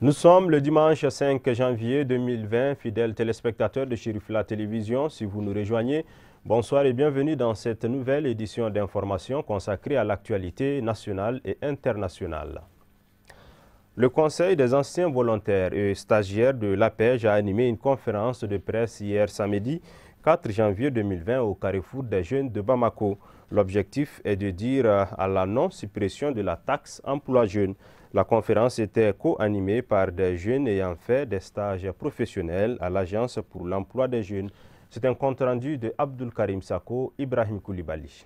Nous sommes le dimanche 5 janvier 2020, fidèles téléspectateurs de Chérifla Télévision. Si vous nous rejoignez, bonsoir et bienvenue dans cette nouvelle édition d'information consacrée à l'actualité nationale et internationale. Le Conseil des anciens volontaires et stagiaires de l'APEJ a animé une conférence de presse hier samedi 4 janvier 2020 au Carrefour des Jeunes de Bamako. L'objectif est de dire à la non-suppression de la taxe emploi jeune. La conférence était co-animée par des jeunes ayant fait des stages professionnels à l'Agence pour l'emploi des jeunes. C'est un compte-rendu de Abdul Karim Sako, Ibrahim Koulibaly.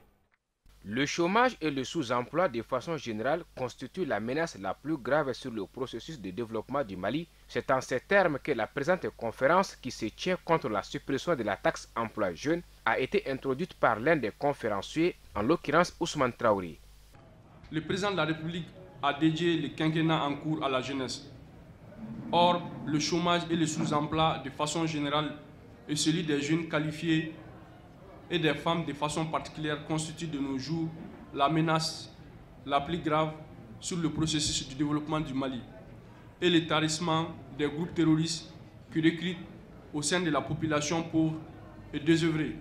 Le chômage et le sous-emploi de façon générale constituent la menace la plus grave sur le processus de développement du Mali. C'est en ces termes que la présente conférence qui se tient contre la suppression de la taxe emploi jeune a été introduite par l'un des conférenciers, en l'occurrence Ousmane Traoré. Le président de la République a dédié le quinquennat en cours à la jeunesse. Or, le chômage et le sous-emploi de façon générale et celui des jeunes qualifiés et des femmes de façon particulière constituent de nos jours la menace la plus grave sur le processus du développement du Mali et le tarissement des groupes terroristes qui recrutent au sein de la population pauvre et désœuvrée.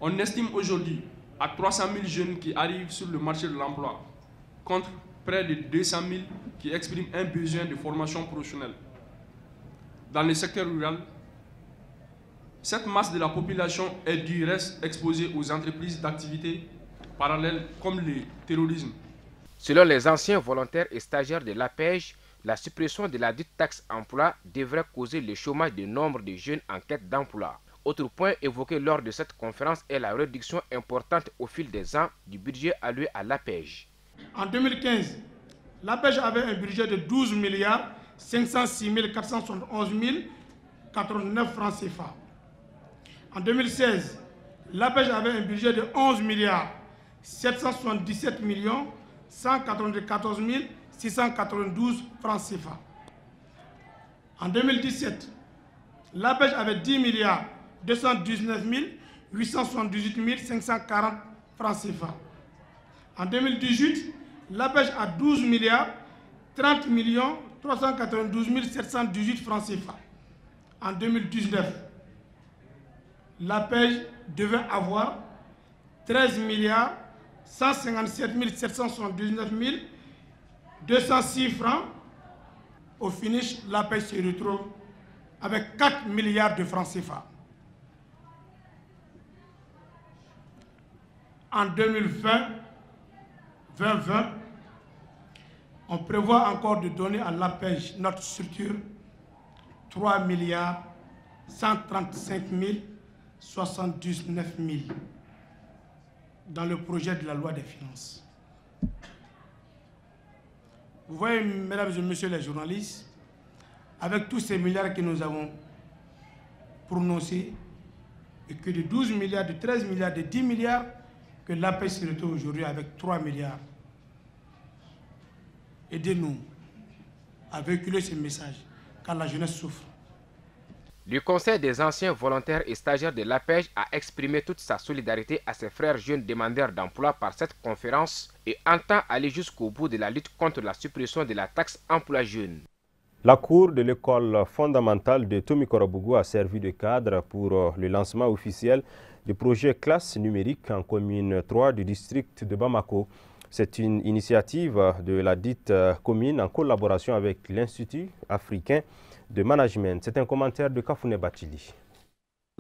On estime aujourd'hui à 300 000 jeunes qui arrivent sur le marché de l'emploi, contre près de 200 000 qui expriment un besoin de formation professionnelle. Dans le secteur rural, cette masse de la population est du reste exposée aux entreprises d'activités parallèles comme le terrorisme. Selon les anciens volontaires et stagiaires de l'APEJ, la suppression de la dite taxe emploi devrait causer le chômage de nombre de jeunes en quête d'emploi. Autre point évoqué lors de cette conférence est la réduction importante au fil des ans du budget alloué à l'APEJ. En 2015, l'APEJ avait un budget de 12 milliards 506 471 089 francs CFA. En 2016, l'APEJ avait un budget de 11 milliards 777 194 692 francs CFA. En 2017, l'APEJ avait 10 milliards 219 878 540 francs CFA. En 2018, l'APEJ a 12 milliards 30 392 718 francs CFA. En 2019, l'APEJ devait avoir 13 milliards 157 779 206 francs. Au finish, l'APEJ se retrouve avec 4 milliards de francs CFA. En 2020, on prévoit encore de donner à l'APEJ, notre structure, 3 milliards 135 79 000 dans le projet de la loi des finances. Vous voyez, mesdames et messieurs les journalistes, avec tous ces milliards que nous avons prononcés, et que de 12 milliards, de 13 milliards, de 10 milliards, que l'APEJ se retrouve aujourd'hui avec 3 milliards. Aidez-nous à véhiculer ce message, car la jeunesse souffre. Le Conseil des anciens volontaires et stagiaires de l'APEJ a exprimé toute sa solidarité à ses frères jeunes demandeurs d'emploi par cette conférence et entend aller jusqu'au bout de la lutte contre la suppression de la taxe emploi jeune. La cour de l'école fondamentale de Tomikorobougou a servi de cadre pour le lancement officiel du projet classe numérique en commune 3 du district de Bamako. C'est une initiative de la dite commune en collaboration avec l'Institut africain de management. C'est un commentaire de Kafouné Batili.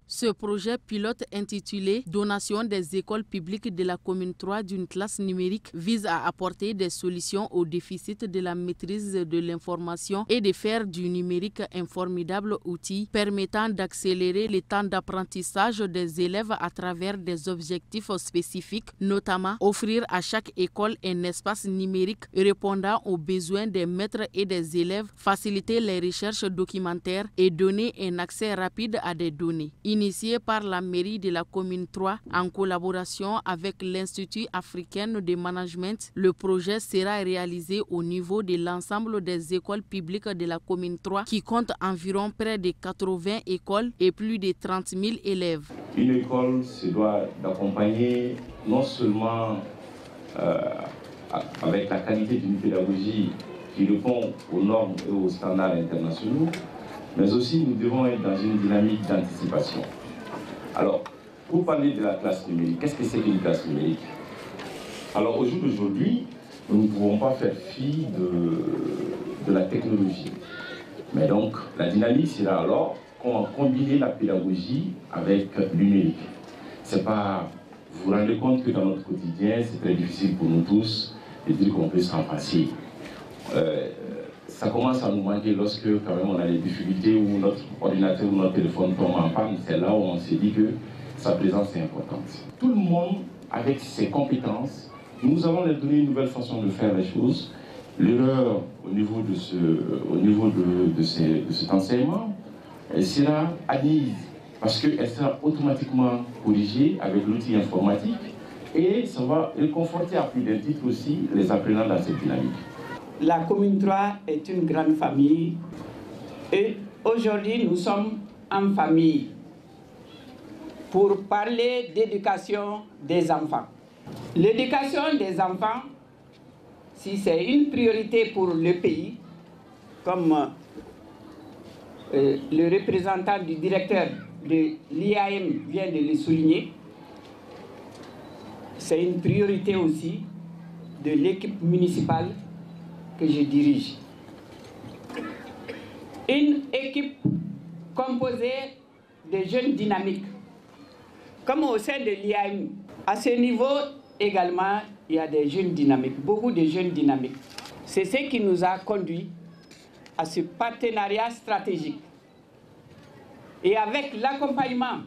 Ce projet pilote intitulé « Donation des écoles publiques de la commune 3 d'une classe numérique » vise à apporter des solutions au déficit de la maîtrise de l'information et de faire du numérique un formidable outil permettant d'accélérer le temps d'apprentissage des élèves à travers des objectifs spécifiques, notamment offrir à chaque école un espace numérique répondant aux besoins des maîtres et des élèves, faciliter les recherches documentaires et donner un accès rapide à des données. Initié par la mairie de la commune 3 en collaboration avec l'Institut africain de management, le projet sera réalisé au niveau de l'ensemble des écoles publiques de la commune 3 qui compte environ près de 80 écoles et plus de 30 000 élèves. Une école se doit d'accompagner non seulement avec la qualité d'une pédagogie qui répond aux normes et aux standards internationaux, mais aussi nous devons être dans une dynamique d'anticipation. Alors, pour parler de la classe numérique, qu'est-ce que c'est qu'une classe numérique? Alors, au jour d'aujourd'hui, nous ne pouvons pas faire fi de la technologie. Mais donc, la dynamique sera alors comment combiner la pédagogie avec le numérique. C'est pas, vous vous rendez compte que dans notre quotidien, c'est très difficile pour nous tous de dire qu'on peut s'en passer. Ça commence à nous manquer lorsque quand même on a des difficultés où notre ordinateur ou notre téléphone tombe en panne. C'est là où on s'est dit que sa présence est importante. Tout le monde, avec ses compétences, nous allons leur donner une nouvelle façon de faire les choses. L'erreur au niveau de cet enseignement, elle sera admise parce qu'elle sera automatiquement corrigée avec l'outil informatique et ça va réconforter à plus d'un titre aussi les apprenants dans cette dynamique. La commune 3 est une grande famille et aujourd'hui nous sommes en famille pour parler d'éducation des enfants. L'éducation des enfants, si c'est une priorité pour le pays, comme le représentant du directeur de l'IAM vient de le souligner, c'est une priorité aussi de l'équipe municipale que je dirige. Une équipe composée de jeunes dynamiques, comme au sein de l'IAM. À ce niveau également, il y a des jeunes dynamiques, beaucoup de jeunes dynamiques. C'est ce qui nous a conduit à ce partenariat stratégique. Et avec l'accompagnement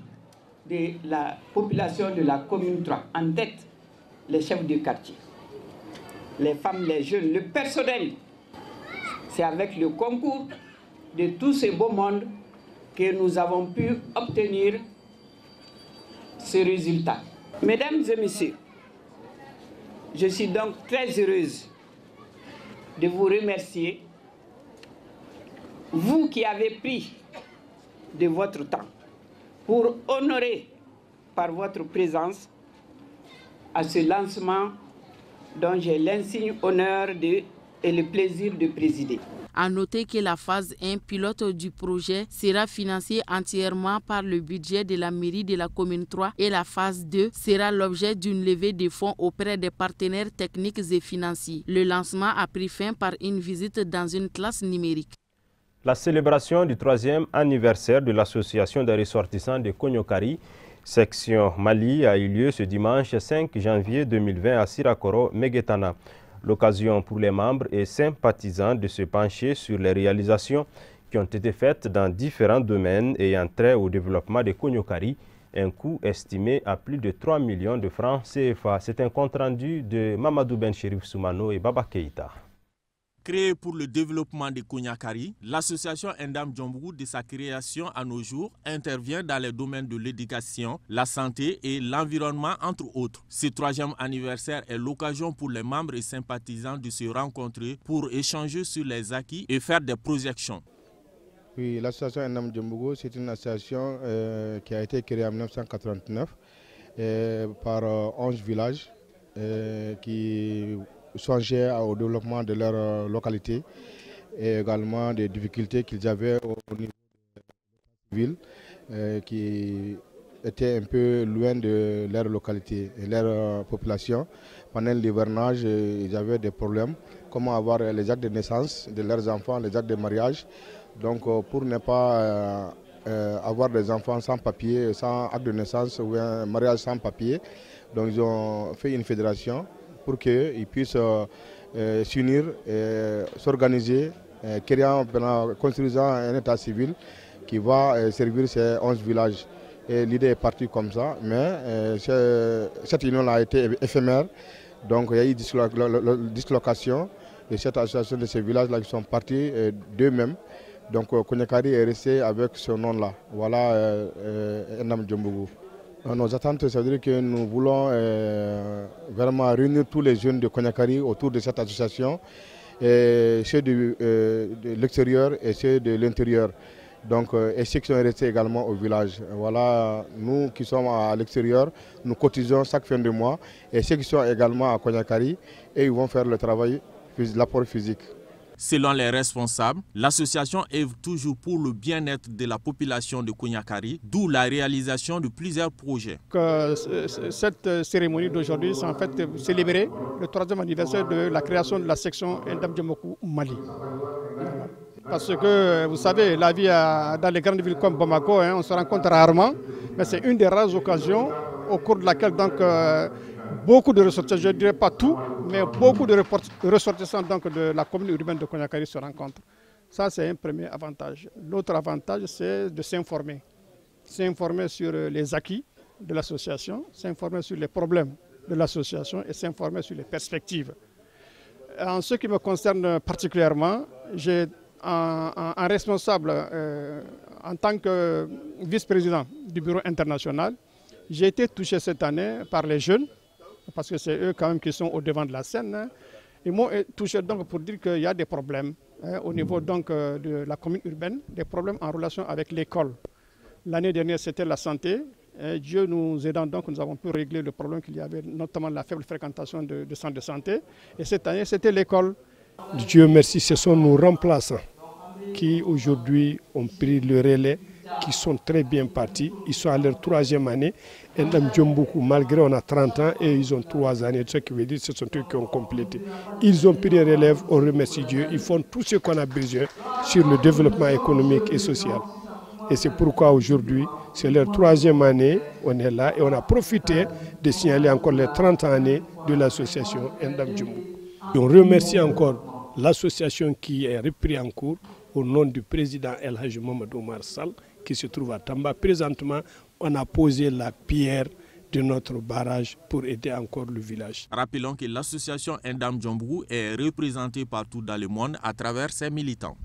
de la population de la commune 3, en tête les chefs de quartier, les femmes, les jeunes, le personnel, c'est avec le concours de tout ce beau monde que nous avons pu obtenir ce résultat. Mesdames et messieurs, je suis donc très heureuse de vous remercier, vous qui avez pris de votre temps pour honorer par votre présence à ce lancement dont j'ai l'insigne honneur et le plaisir de présider. À noter que la phase 1 pilote du projet sera financée entièrement par le budget de la mairie de la commune 3 et la phase 2 sera l'objet d'une levée de fonds auprès des partenaires techniques et financiers. Le lancement a pris fin par une visite dans une classe numérique. La célébration du 3e anniversaire de l'association des ressortissants de Konyokari, section Mali, a eu lieu ce dimanche 5 janvier 2020 à Sirakoro, Meguetana. L'occasion pour les membres et sympathisants de se pencher sur les réalisations qui ont été faites dans différents domaines ayant trait au développement de Konyokari, un coût estimé à plus de 3 millions de francs CFA. C'est un compte-rendu de Mamadou Ben Chérif Soumano et Baba Keïta. Créée pour le développement de Konyakari, l'association Endam Djombougou, de sa création à nos jours, intervient dans les domaines de l'éducation, la santé et l'environnement, entre autres. Ce 3e anniversaire est l'occasion pour les membres et sympathisants de se rencontrer pour échanger sur les acquis et faire des projections. Oui, l'association Endam Djombougou, c'est une association qui a été créée en 1989 par 11 villages qui songer au développement de leur localité et également des difficultés qu'ils avaient au niveau de la ville qui étaient un peu loin de leur localité et leur population. Pendant l'hivernage, ils avaient des problèmes, comment avoir les actes de naissance de leurs enfants, les actes de mariage. Donc pour ne pas avoir des enfants sans papier, sans acte de naissance ou un mariage sans papier, donc ils ont fait une fédération pour qu'ils puissent s'unir, s'organiser, construisant un état civil qui va servir ces 11 villages. L'idée est partie comme ça, mais cette union a été éphémère. Donc il y a eu dislocation de cette association de ces villages-là qui sont partis d'eux-mêmes. Donc Konyakari est resté avec ce nom-là. Voilà Endam Djombougou. Nos attentes, ça veut dire que nous voulons vraiment réunir tous les jeunes de Konyakari autour de cette association, ceux de l'extérieur et ceux de l'intérieur. Donc, et ceux qui sont restés également au village. Voilà, nous qui sommes à l'extérieur, nous cotisons chaque fin de mois. Et ceux qui sont également à Konyakari, et ils vont faire le travail, l'apport physique. Selon les responsables, l'association œuvre toujours pour le bien-être de la population de Kougnakari, d'où la réalisation de plusieurs projets. Cette cérémonie d'aujourd'hui, c'est en fait célébrer le 3e anniversaire de la création de la section Ndam Djambougou Mali. Parce que vous savez, la vie dans les grandes villes comme Bamako, on se rencontre rarement, mais c'est une des rares occasions au cours de laquelle donc, beaucoup de ressortissants, je ne dirais pas tout, mais beaucoup de ressortissants donc, de la commune urbaine de Kougnakari se rencontrent. Ça, c'est un premier avantage. L'autre avantage, c'est de s'informer. S'informer sur les acquis de l'association, s'informer sur les problèmes de l'association et s'informer sur les perspectives. En ce qui me concerne particulièrement, j'ai un responsable en tant que vice-président du bureau international. J'ai été touché cette année par les jeunes, parce que c'est eux quand même qui sont au devant de la scène. Ils m'ont touché donc pour dire qu'il y a des problèmes au niveau donc de la commune urbaine, des problèmes en relation avec l'école. L'année dernière, c'était la santé. Dieu nous aidant, donc nous avons pu régler le problème qu'il y avait, notamment la faible fréquentation de centres de santé. Et cette année, c'était l'école. Dieu merci, ce sont nos remplaçants qui aujourd'hui ont pris le relais, qui sont très bien partis. Ils sont à leur 3e année. Ndam Djambougou, malgré on a 30 ans et ils ont 3 années, ce qui veut dire que ce sont eux qui ont complété. Ils ont pris les relèves, on remercie Dieu. Ils font tout ce qu'on a besoin sur le développement économique et social. Et c'est pourquoi aujourd'hui, c'est leur 3e année, on est là et on a profité de signaler encore les 30 années de l'association Ndam Djambougou. On remercie encore l'association qui est reprise en cours au nom du président El Hadj Mohamed Omar Sall qui se trouve à Tamba. Présentement, on a posé la pierre de notre barrage pour aider encore le village. Rappelons que l'association Ndam Djambougou est représentée partout dans le monde à travers ses militants.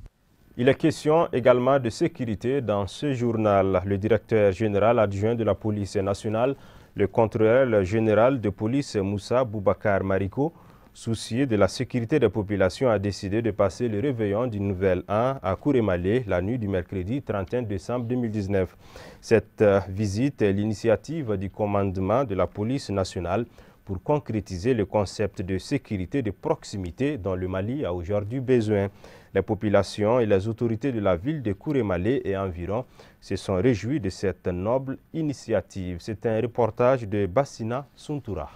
Il est question également de sécurité dans ce journal. Le directeur général adjoint de la police nationale, le contrôleur général de police Moussa Boubacar Mariko, soucieux de la sécurité des populations, a décidé de passer le réveillon du Nouvel An à Kourémalé la nuit du mercredi 31 décembre 2019. Cette visite est l'initiative du commandement de la police nationale pour concrétiser le concept de sécurité de proximité dont le Mali a aujourd'hui besoin. Les populations et les autorités de la ville de Kourémalé et environ se sont réjouis de cette noble initiative. C'est un reportage de Bassina Suntoura.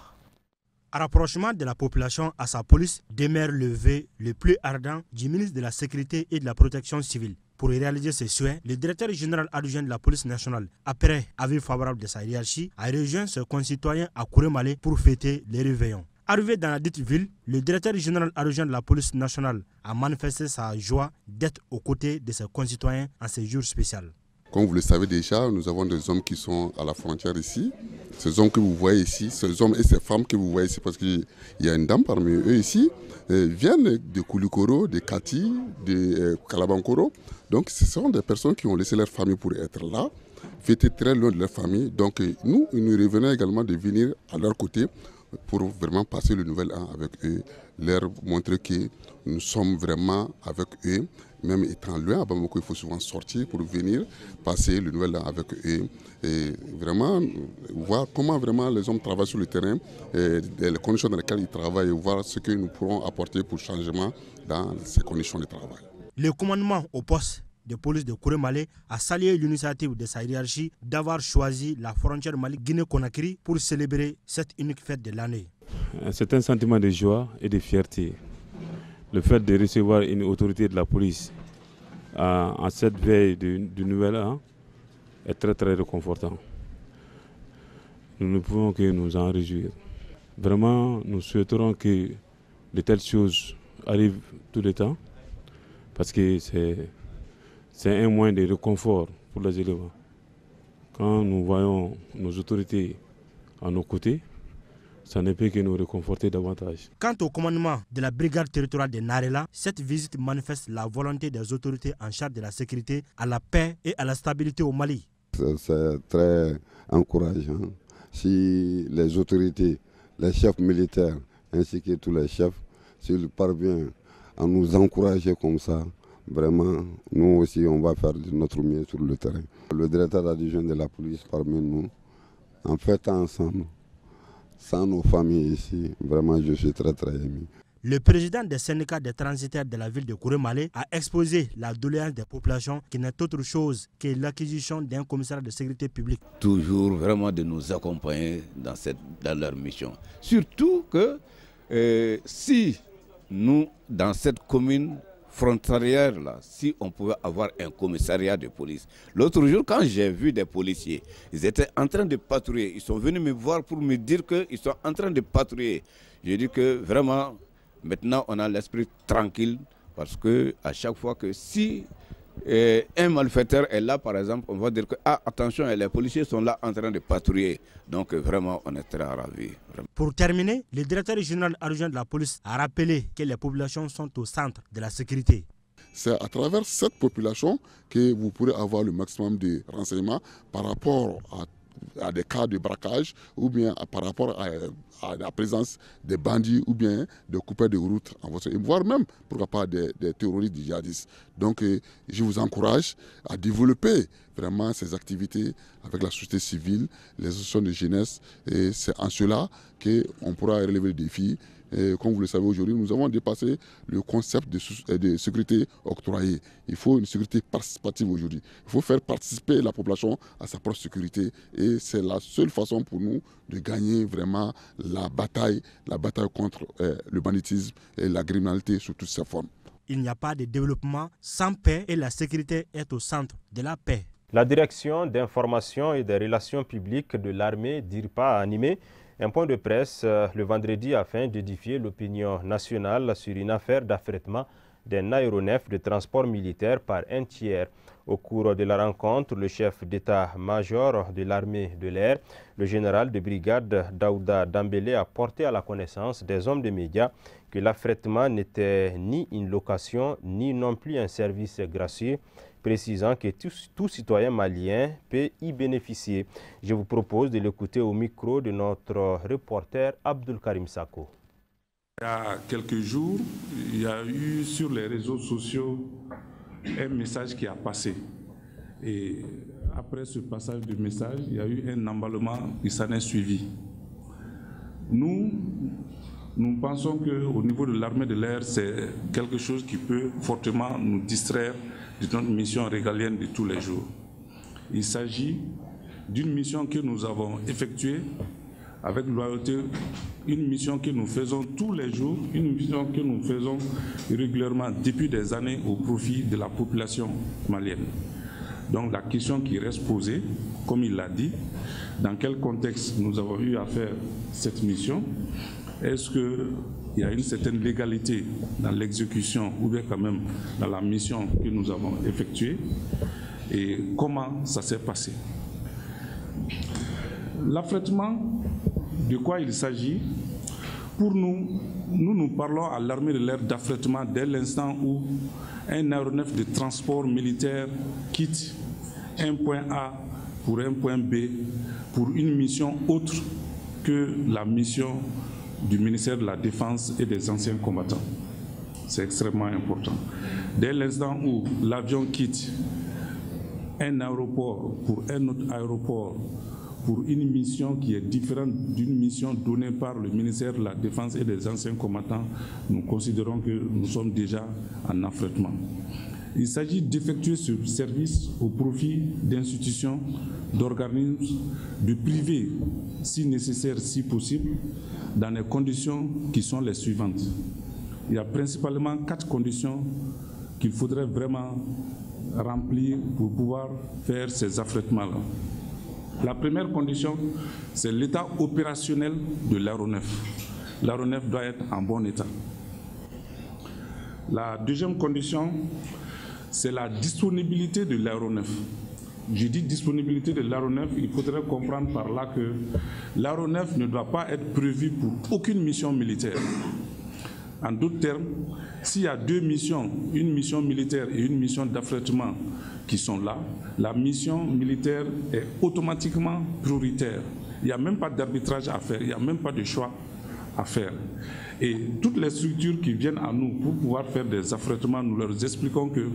À rapprochement de la population à sa police demeure le vœu le plus ardent du ministre de la Sécurité et de la Protection civile. Pour réaliser ses souhaits, le directeur général adjoint de la police nationale, après avis favorable de sa hiérarchie, a rejoint ses concitoyens à Kourémalé pour fêter les réveillons. Arrivé dans la dite ville, le directeur général adjoint de la police nationale a manifesté sa joie d'être aux côtés de ses concitoyens en ces jours spéciaux. Comme vous le savez déjà, nous avons des hommes qui sont à la frontière ici. Ces hommes que vous voyez ici, ces hommes et ces femmes que vous voyez ici, parce qu'il y a une dame parmi eux ici, viennent de Koulikoro, de Kati, de Kalabankoro. Donc ce sont des personnes qui ont laissé leur famille pour être là, fêter très loin de leur famille. Donc nous revenons également de venir à leur côté pour vraiment passer le nouvel an avec eux, leur montrer que nous sommes vraiment avec eux. Même étant loin, à Bamako, il faut souvent sortir pour venir passer le nouvel an avec eux et vraiment voir comment vraiment les hommes travaillent sur le terrain, et les conditions dans lesquelles ils travaillent et voir ce que nous pourrons apporter pour changement dans ces conditions de travail. Le commandement au poste de police de Kourémalé a salué l'initiative de sa hiérarchie d'avoir choisi la frontière Mali-Guinée-Conakry pour célébrer cette unique fête de l'année. C'est un sentiment de joie et de fierté. Le fait de recevoir une autorité de la police en cette veille du nouvel an est très très réconfortant. Nous ne pouvons que nous en réjouir. Vraiment, nous souhaiterons que de telles choses arrivent tout le temps parce que c'est un moyen de réconfort pour les élèves. Quand nous voyons nos autorités à nos côtés, ça ne peut que nous réconforter davantage. Quant au commandement de la brigade territoriale de Narela, cette visite manifeste la volonté des autorités en charge de la sécurité à la paix et à la stabilité au Mali. C'est très encourageant. Si les autorités, les chefs militaires ainsi que tous les chefs, s'ils parviennent à nous encourager comme ça, vraiment, nous aussi on va faire de notre mieux sur le terrain. Le directeur adjoint de la police parmi nous, en fait ensemble, sans nos familles ici, vraiment je suis très très ému. Le président des syndicats des transitaires de la ville de Kourémalé a exposé la doléance des populations qui n'est autre chose que l'acquisition d'un commissariat de sécurité publique. Toujours vraiment de nous accompagner dans leur mission. Surtout que si nous, dans cette commune frontalière là, si on pouvait avoir un commissariat de police. L'autre jour, quand j'ai vu des policiers, ils étaient en train de patrouiller. Ils sont venus me voir pour me dire qu'ils sont en train de patrouiller. J'ai dit que vraiment, maintenant on a l'esprit tranquille parce que à chaque fois que si un malfaiteur est là, par exemple, on va dire que attention, les policiers sont là en train de patrouiller. Donc vraiment, on est très ravis. Pour terminer, le directeur général adjoint de la police a rappelé que les populations sont au centre de la sécurité. C'est à travers cette population que vous pourrez avoir le maximum de renseignements par rapport à des cas de braquage ou bien par rapport à la présence des bandits ou bien des coupeurs de route, voire même, pourquoi pas, des terroristes, des djihadistes. Donc je vous encourage à développer vraiment ces activités avec la société civile, les associations de jeunesse, et c'est en cela qu'on pourra relever le défi. Et comme vous le savez aujourd'hui, nous avons dépassé le concept de sécurité octroyée. Il faut une sécurité participative aujourd'hui. Il faut faire participer la population à sa propre sécurité. Et c'est la seule façon pour nous de gagner vraiment la bataille contre le banditisme et la criminalité sous toutes ses formes. Il n'y a pas de développement sans paix et la sécurité est au centre de la paix. La direction d'information et des relations publiques de l'armée DIRPA a animé un point de presse le vendredi afin d'édifier l'opinion nationale sur une affaire d'affrètement d'un aéronef de transport militaire par un tiers. Au cours de la rencontre, le chef d'état-major de l'armée de l'air, le général de brigade Daouda Dambélé, a porté à la connaissance des hommes de médias que l'affrètement n'était ni une location ni non plus un service gratuit, précisant que tout citoyen malien peut y bénéficier. Je vous propose de l'écouter au micro de notre reporter Abdul Karim Sako. Il y a quelques jours, il y a eu sur les réseaux sociaux un message qui a passé. Et après ce passage de message, il y a eu un emballement qui s'en est suivi. Nous pensons qu'au niveau de l'armée de l'air, c'est quelque chose qui peut fortement nous distraire de notre mission régalienne de tous les jours. Il s'agit d'une mission que nous avons effectuée avec loyauté, une mission que nous faisons tous les jours, une mission que nous faisons régulièrement depuis des années au profit de la population malienne. Donc la question qui reste posée, comme il l'a dit, dans quel contexte nous avons eu à faire cette mission? Est-ce qu'il y a une certaine légalité dans l'exécution ou bien quand même dans la mission que nous avons effectuée? Et comment ça s'est passé? L'affrètement, de quoi il s'agit? Pour nous parlons à l'armée de l'air d'affrètement dès l'instant où un aéronef de transport militaire quitte un point A pour un point B pour une mission autre que la mission du ministère de la Défense et des anciens combattants. C'est extrêmement important. Dès l'instant où l'avion quitte un aéroport pour un autre aéroport pour une mission qui est différente d'une mission donnée par le ministère de la Défense et des anciens combattants, nous considérons que nous sommes déjà en affrètement. Il s'agit d'effectuer ce service au profit d'institutions, d'organismes, de privés, si nécessaire, si possible, dans les conditions qui sont les suivantes. Il y a principalement 4 conditions qu'il faudrait vraiment remplir pour pouvoir faire ces affrètements-là. La première condition, c'est l'état opérationnel de l'aéronef. L'aéronef doit être en bon état. La deuxième condition, c'est la disponibilité de l'aéronef. Je dis disponibilité de l'aéronef, il faudrait comprendre par là que l'aéronef ne doit pas être prévu pour aucune mission militaire. En d'autres termes, s'il y a 2 missions, une mission militaire et une mission d'affrètement qui sont là, la mission militaire est automatiquement prioritaire. Il n'y a même pas d'arbitrage à faire, il n'y a même pas de choix à faire. Et toutes les structures qui viennent à nous pour pouvoir faire des affrètements, nous leur expliquons que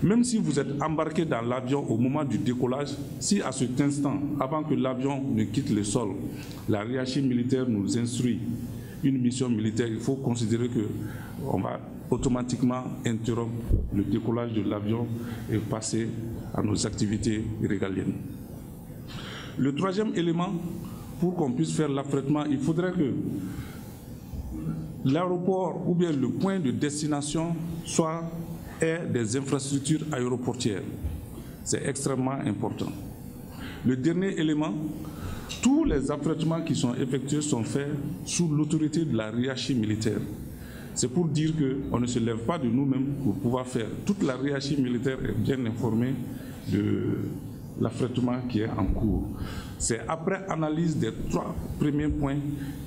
même si vous êtes embarqué dans l'avion au moment du décollage, si à cet instant, avant que l'avion ne quitte le sol, la hiérarchie militaire nous instruit une mission militaire, il faut considérer qu'on va automatiquement interrompre le décollage de l'avion et passer à nos activités régaliennes. Le troisième élément, pour qu'on puisse faire l'affrètement, il faudrait que l'aéroport ou bien le point de destination ait des infrastructures aéroportières. C'est extrêmement important. Le dernier élément, tous les affrètements qui sont effectués sont faits sous l'autorité de la hiérarchie militaire. C'est pour dire qu'on ne se lève pas de nous-mêmes pour pouvoir faire. Toute la hiérarchie militaire est bien informée de l'affrètement qui est en cours. C'est après analyse des 3 premiers points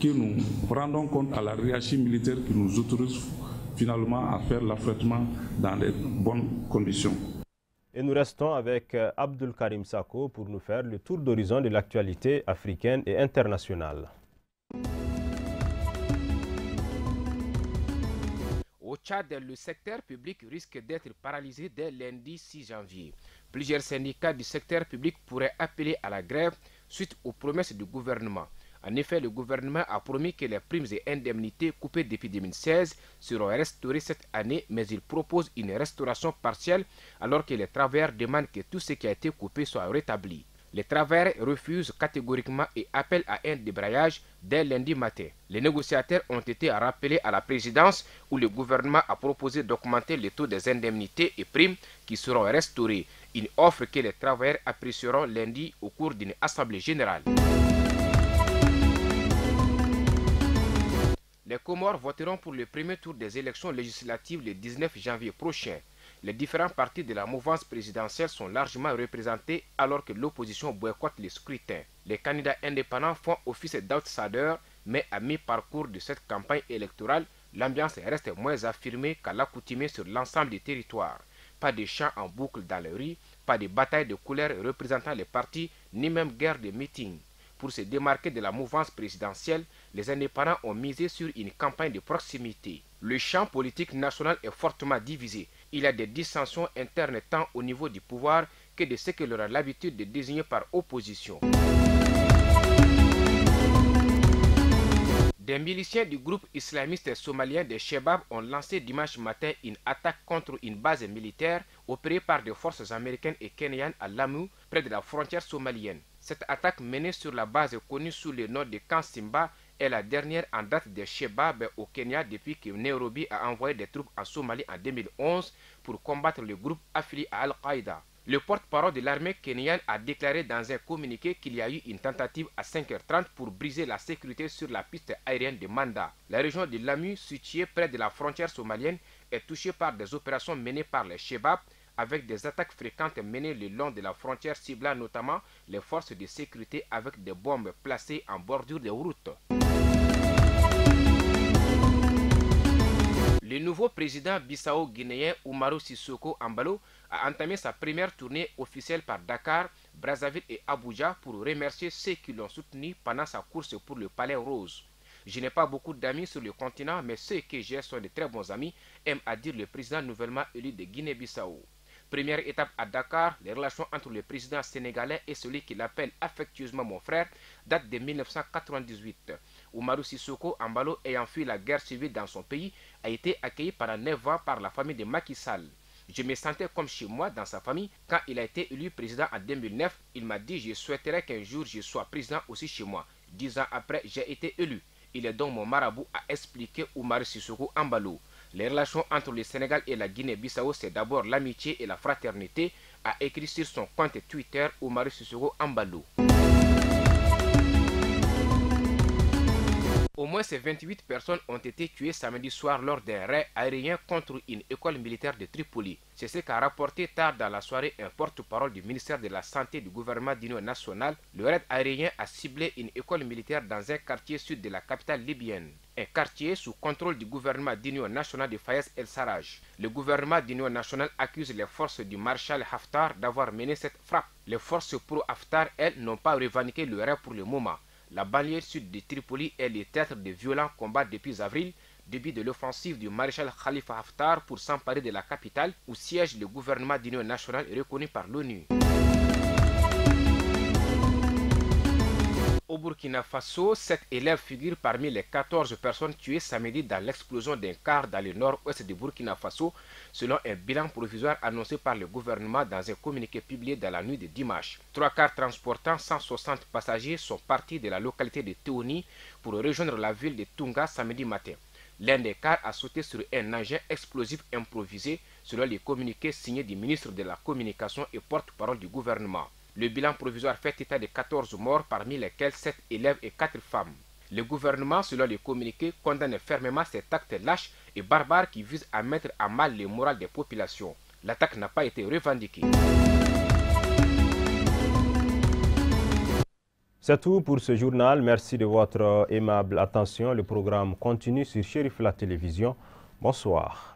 que nous rendons compte à la hiérarchie militaire qui nous autorise finalement à faire l'affrètement dans les bonnes conditions. Et nous restons avec Abdul Karim Sako pour nous faire le tour d'horizon de l'actualité africaine et internationale. Au Tchad, le secteur public risque d'être paralysé dès lundi 6 janvier. Plusieurs syndicats du secteur public pourraient appeler à la grève suite aux promesses du gouvernement. En effet, le gouvernement a promis que les primes et indemnités coupées depuis 2016 seront restaurées cette année, mais il propose une restauration partielle alors que les travailleurs demandent que tout ce qui a été coupé soit rétabli. Les travailleurs refusent catégoriquement et appellent à un débrayage dès lundi matin. Les négociateurs ont été rappelés à la présidence où le gouvernement a proposé d'augmenter le taux des indemnités et primes qui seront restaurées. Une offre que les travailleurs apprécieront lundi au cours d'une assemblée générale. Les Comores voteront pour le premier tour des élections législatives le 19 janvier prochain. Les différents partis de la mouvance présidentielle sont largement représentés alors que l'opposition boycotte les scrutins. Les candidats indépendants font office d'outsiders, mais à mi-parcours de cette campagne électorale, l'ambiance reste moins affirmée qu'à l'accoutumée sur l'ensemble du territoire. Pas de chants en boucle dans les rues, pas de bataille de couleurs représentant les partis, ni même guerre de meetings. Pour se démarquer de la mouvance présidentielle, les indépendants ont misé sur une campagne de proximité. Le champ politique national est fortement divisé. Il y a des dissensions internes tant au niveau du pouvoir que de ce que l'on a l'habitude de désigner par opposition. Des miliciens du groupe islamiste somalien des Shebab ont lancé dimanche matin une attaque contre une base militaire opérée par des forces américaines et kenyanes à Lamu, près de la frontière somalienne. Cette attaque menée sur la base connue sous le nom de Camp Simba est la dernière en date des Shebab au Kenya depuis que Nairobi a envoyé des troupes en Somalie en 2011 pour combattre le groupe affilié à Al-Qaïda. Le porte-parole de l'armée kenyane a déclaré dans un communiqué qu'il y a eu une tentative à 5h30 pour briser la sécurité sur la piste aérienne de Manda. La région de Lamu, située près de la frontière somalienne, est touchée par des opérations menées par les Shebab, avec des attaques fréquentes menées le long de la frontière ciblant notamment les forces de sécurité avec des bombes placées en bordure des routes. Le nouveau président bissau-guinéen Umaru Sissoko Embalo a entamé sa première tournée officielle par Dakar, Brazzaville et Abuja pour remercier ceux qui l'ont soutenu pendant sa course pour le Palais Rose. Je n'ai pas beaucoup d'amis sur le continent, mais ceux que j'ai sont de très bons amis, aime à dire le président nouvellement élu de Guinée-Bissau. Première étape à Dakar, les relations entre le président sénégalais et celui qu'il appelle affectueusement mon frère datent de 1998. Umaru Sissoko Embalo, ayant fui la guerre civile dans son pays, a été accueilli pendant 9 ans par la famille de Macky Sall. Je me sentais comme chez moi dans sa famille. Quand il a été élu président en 2009, il m'a dit « Je souhaiterais qu'un jour je sois président aussi chez moi ». 10 ans après, j'ai été élu. Il est donc mon marabout, a expliqué Umaru Sissoko Embalo. Les relations entre le Sénégal et la Guinée-Bissau, c'est d'abord l'amitié et la fraternité, a écrit sur son compte Twitter Umaru Sissoko Embalo. Au moins 28 personnes ont été tuées samedi soir lors d'un raid aérien contre une école militaire de Tripoli. C'est ce qu'a rapporté tard dans la soirée un porte-parole du ministère de la Santé du gouvernement d'Union nationale. Le raid aérien a ciblé une école militaire dans un quartier sud de la capitale libyenne. Un quartier sous contrôle du gouvernement d'Union nationale de Fayez el-Sarraj. Le gouvernement d'Union nationale accuse les forces du maréchal Haftar d'avoir mené cette frappe. Les forces pro-Haftar, elles, n'ont pas revendiqué le raid pour le moment. La banlieue sud de Tripoli est le théâtre de violents combats depuis avril, début de l'offensive du maréchal Khalifa Haftar pour s'emparer de la capitale où siège le gouvernement d'Union nationale reconnu par l'ONU. au Burkina Faso, 7 élèves figurent parmi les 14 personnes tuées samedi dans l'explosion d'un car dans le nord-ouest du Burkina Faso, selon un bilan provisoire annoncé par le gouvernement dans un communiqué publié dans la nuit de dimanche. 3 cars transportant 160 passagers sont partis de la localité de Théoni pour rejoindre la ville de Tunga samedi matin. L'un des cars a sauté sur un engin explosif improvisé, selon les communiqués signés du ministre de la Communication et porte-parole du gouvernement. Le bilan provisoire fait état de 14 morts, parmi lesquels 7 élèves et 4 femmes. Le gouvernement, selon les communiqués, condamne fermement cet acte lâche et barbare qui vise à mettre à mal le moral des populations. L'attaque n'a pas été revendiquée. C'est tout pour ce journal. Merci de votre aimable attention. Le programme continue sur Chérif la télévision. Bonsoir.